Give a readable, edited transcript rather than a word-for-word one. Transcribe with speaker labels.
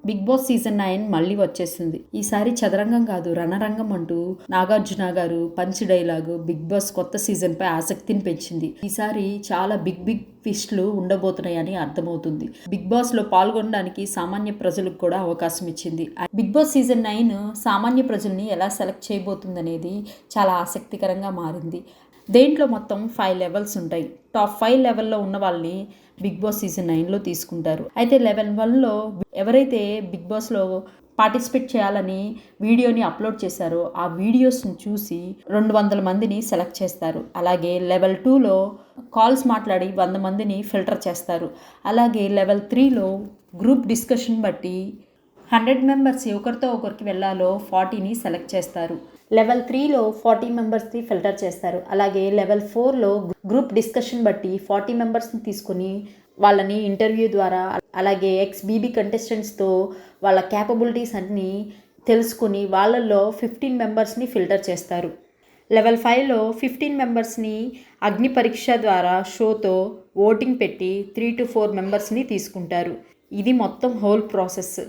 Speaker 1: Big boss season 9 మళ్ళీ వచ్చేసింది. ఈసారి చదరంగం కాదు రణరంగం అంటూ నాగార్జున గారు పంచ్ డైలాగు బిగ్ బాస్ కొత్త సీజన్ పై ఆసక్తిని పెంచింది. ఈసారి చాలా బిగ్ ట్విస్టులు ఉండబోతున్నాయని అర్థమవుతుంది. బిగ్ బాస్ లో పాల్గొనడానికి సామాన్య ప్రజలకు కూడా అవకాశం ఇచ్చింది. బిగ్ బాస్ సీజన్ 9 సామాన్య ప్రజల్ని ఎలా సెలెక్ట్ చేయబోతుందనేది చాలా ఆసక్తికరంగా మారింది. దేంట్లో మొత్తం 5 లెవెల్స్ ఉంటాయి. టాప్ 5 లెవెల్లో ఉన్న వాళ్ళని బిగ్ బాస్ సీజన్ 9లో తీసుకుంటారు. అయితే లెవెల్ 1లో ఎవరైతే బిగ్ బాస్లో పార్టిసిపేట్ చేయాలని వీడియోని అప్లోడ్ చేశారో ఆ వీడియోస్ని చూసి 200 మందిని సెలెక్ట్ చేస్తారు. అలాగే లెవెల్ 2లో కాల్స్ మాట్లాడి 100 మందిని ఫిల్టర్ చేస్తారు. అలాగే లెవెల్ 3లో గ్రూప్ డిస్కషన్ బట్టి 100 మెంబర్స్ ఒకరితో ఒకరికి వెళ్ళాలో 40ని సెలెక్ట్ చేస్తారు. లెవెల్ 3లో 40 మెంబర్స్ని ఫిల్టర్ చేస్తారు. అలాగే లెవెల్ 4లో గ్రూప్ డిస్కషన్ బట్టి 40 మెంబర్స్ని తీసుకొని వాళ్ళని ఇంటర్వ్యూ ద్వారా అలాగే ఎక్స్-బీబీ కంటెస్టెంట్స్తో వాళ్ళ క్యాపబిలిటీస్ అన్నీ తెలుసుకుని వాళ్ళల్లో 15 మెంబర్స్ని ఫిల్టర్ చేస్తారు. లెవెల్ 5లో 15 మెంబర్స్ని అగ్ని పరీక్ష ద్వారా షోతో ఓటింగ్ పెట్టి 3 to 4 మెంబర్స్ని తీసుకుంటారు. ఇది మొత్తం హోల్ ప్రాసెస్.